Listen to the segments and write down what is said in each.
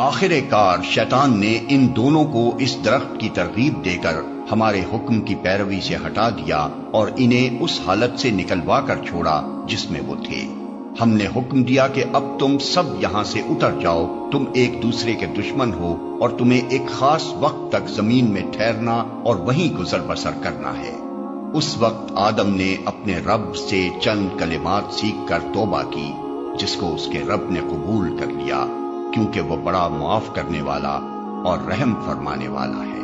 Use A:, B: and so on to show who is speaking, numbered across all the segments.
A: آخر کار شیطان نے ان دونوں کو اس درخت کی ترغیب دے کر ہمارے حکم کی پیروی سے ہٹا دیا اور انہیں اس حالت سے نکلوا کر چھوڑا جس میں وہ تھے۔ ہم نے حکم دیا کہ اب تم سب یہاں سے اتر جاؤ، تم ایک دوسرے کے دشمن ہو اور تمہیں ایک خاص وقت تک زمین میں ٹھہرنا اور وہیں گزر بسر کرنا ہے۔ اس وقت آدم نے اپنے رب سے چند کلمات سیکھ کر توبہ کی، جس کو اس کے رب نے قبول کر لیا، کیونکہ وہ بڑا معاف کرنے والا اور رحم فرمانے والا ہے۔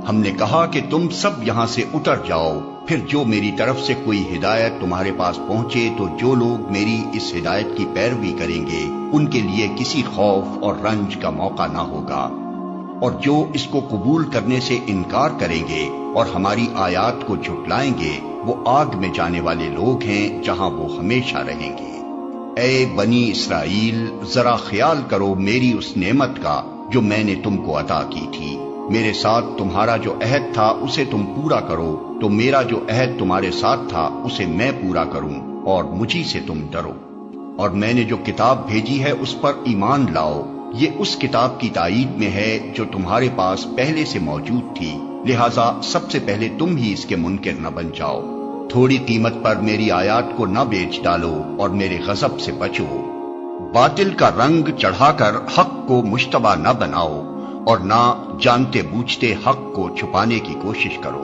A: ہم نے کہا کہ تم سب یہاں سے اتر جاؤ، پھر جو میری طرف سے کوئی ہدایت تمہارے پاس پہنچے تو جو لوگ میری اس ہدایت کی پیروی کریں گے ان کے لیے کسی خوف اور رنج کا موقع نہ ہوگا، اور جو اس کو قبول کرنے سے انکار کریں گے اور ہماری آیات کو جھٹلائیں گے وہ آگ میں جانے والے لوگ ہیں جہاں وہ ہمیشہ رہیں گے۔ اے بنی اسرائیل، ذرا خیال کرو میری اس نعمت کا جو میں نے تم کو عطا کی تھی۔ میرے ساتھ تمہارا جو عہد تھا اسے تم پورا کرو تو میرا جو عہد تمہارے ساتھ تھا اسے میں پورا کروں، اور مجھی سے تم ڈرو۔ اور میں نے جو کتاب بھیجی ہے اس پر ایمان لاؤ، یہ اس کتاب کی تائید میں ہے جو تمہارے پاس پہلے سے موجود تھی، لہذا سب سے پہلے تم ہی اس کے منکر نہ بن جاؤ۔ تھوڑی قیمت پر میری آیات کو نہ بیچ ڈالو اور میرے غضب سے بچو۔ باطل کا رنگ چڑھا کر حق کو مشتبہ نہ بناؤ، اور نہ جانتے بوجھتے حق کو چھپانے کی کوشش کرو۔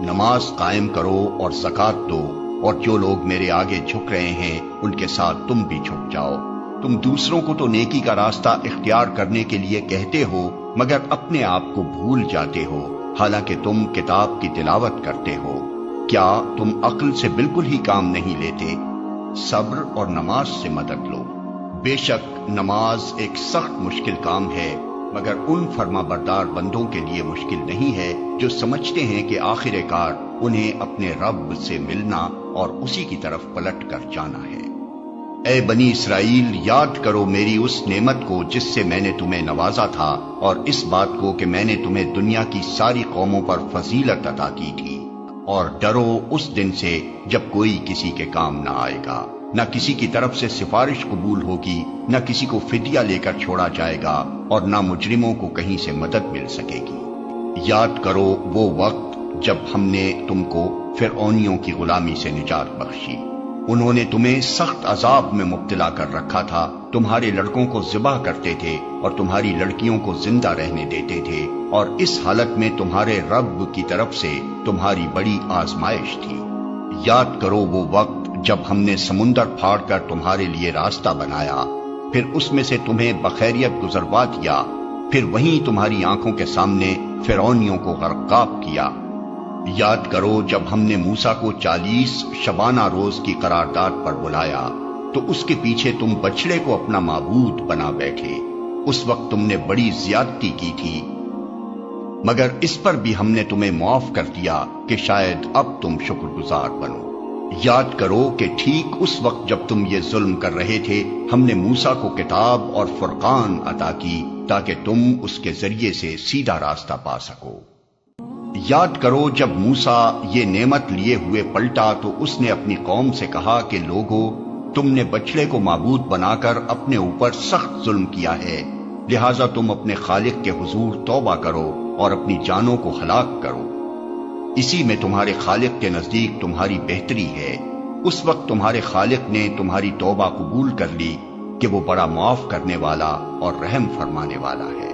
A: نماز قائم کرو اور زکوٰۃ دو، اور جو لوگ میرے آگے جھک رہے ہیں ان کے ساتھ تم بھی جھک جاؤ۔ تم دوسروں کو تو نیکی کا راستہ اختیار کرنے کے لیے کہتے ہو مگر اپنے آپ کو بھول جاتے ہو، حالانکہ تم کتاب کی تلاوت کرتے ہو۔ کیا تم عقل سے بالکل ہی کام نہیں لیتے؟ صبر اور نماز سے مدد لو۔ بے شک نماز ایک سخت مشکل کام ہے، مگر ان فرما بردار بندوں کے لیے مشکل نہیں ہے جو سمجھتے ہیں کہ آخر کار انہیں اپنے رب سے ملنا اور اسی کی طرف پلٹ کر جانا ہے۔ اے بنی اسرائیل، یاد کرو میری اس نعمت کو جس سے میں نے تمہیں نوازا تھا، اور اس بات کو کہ میں نے تمہیں دنیا کی ساری قوموں پر فضیلت عطا کی تھی، اور ڈرو اس دن سے جب کوئی کسی کے کام نہ آئے گا، نہ کسی کی طرف سے سفارش قبول ہوگی، نہ کسی کو فدیہ لے کر چھوڑا جائے گا، اور نہ مجرموں کو کہیں سے مدد مل سکے گی۔ یاد کرو وہ وقت جب ہم نے تم کو فرعونیوں کی غلامی سے نجات بخشی۔ انہوں نے تمہیں سخت عذاب میں مبتلا کر رکھا تھا، تمہارے لڑکوں کو ذبح کرتے تھے اور تمہاری لڑکیوں کو زندہ رہنے دیتے تھے، اور اس حالت میں تمہارے رب کی طرف سے تمہاری بڑی آزمائش تھی۔ یاد کرو وہ وقت جب ہم نے سمندر پھاڑ کر تمہارے لیے راستہ بنایا، پھر اس میں سے تمہیں بخیریت گزروا دیا، پھر وہیں تمہاری آنکھوں کے سامنے فرعونیوں کو غرقاب کیا۔ یاد کرو جب ہم نے موسیٰ کو 40 شبانہ روز کی قرارداد پر بلایا تو اس کے پیچھے تم بچڑے کو اپنا معبود بنا بیٹھے۔ اس وقت تم نے بڑی زیادتی کی تھی، مگر اس پر بھی ہم نے تمہیں معاف کر دیا کہ شاید اب تم شکر گزار بنو۔ یاد کرو کہ ٹھیک اس وقت جب تم یہ ظلم کر رہے تھے ہم نے موسیٰ کو کتاب اور فرقان عطا کی تاکہ تم اس کے ذریعے سے سیدھا راستہ پا سکو۔ یاد کرو جب موسیٰ یہ نعمت لیے ہوئے پلٹا تو اس نے اپنی قوم سے کہا کہ لوگو، تم نے بچڑے کو معبود بنا کر اپنے اوپر سخت ظلم کیا ہے، لہٰذا تم اپنے خالق کے حضور توبہ کرو اور اپنی جانوں کو ہلاک کرو۔ اسی میں تمہارے خالق کے نزدیک تمہاری بہتری ہے۔ اس وقت تمہارے خالق نے تمہاری توبہ قبول کر لی کہ وہ بڑا معاف کرنے والا اور رحم فرمانے والا ہے۔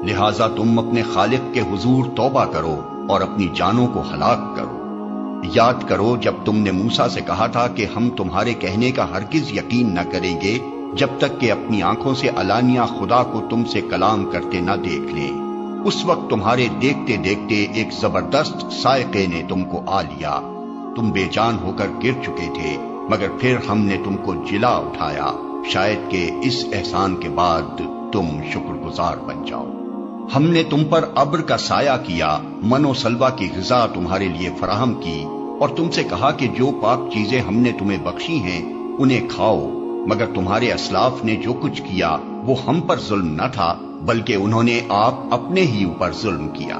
A: لہٰذا تم اپنے خالق کے حضور توبہ کرو اور اپنی جانوں کو ہلاک کرو۔ یاد کرو جب تم نے موسیٰ سے کہا تھا کہ ہم تمہارے کہنے کا ہرگز یقین نہ کریں گے جب تک کہ اپنی آنکھوں سے علانیہ خدا کو تم سے کلام کرتے نہ دیکھ لیں۔ اس وقت تمہارے دیکھتے دیکھتے ایک زبردست صاعقے نے تم کو آ لیا، تم بے جان ہو کر گر چکے تھے، مگر پھر ہم نے تم کو جلا اٹھایا، شاید کہ اس احسان کے بعد تم شکر گزار بن جاؤ۔ ہم نے تم پر ابر کا سایہ کیا، من و سلوہ کی غذا تمہارے لیے فراہم کی، اور تم سے کہا کہ جو پاک چیزیں ہم نے تمہیں بخشی ہیں انہیں کھاؤ، مگر تمہارے اسلاف نے جو کچھ کیا وہ ہم پر ظلم نہ تھا بلکہ انہوں نے آپ اپنے ہی اوپر ظلم کیا۔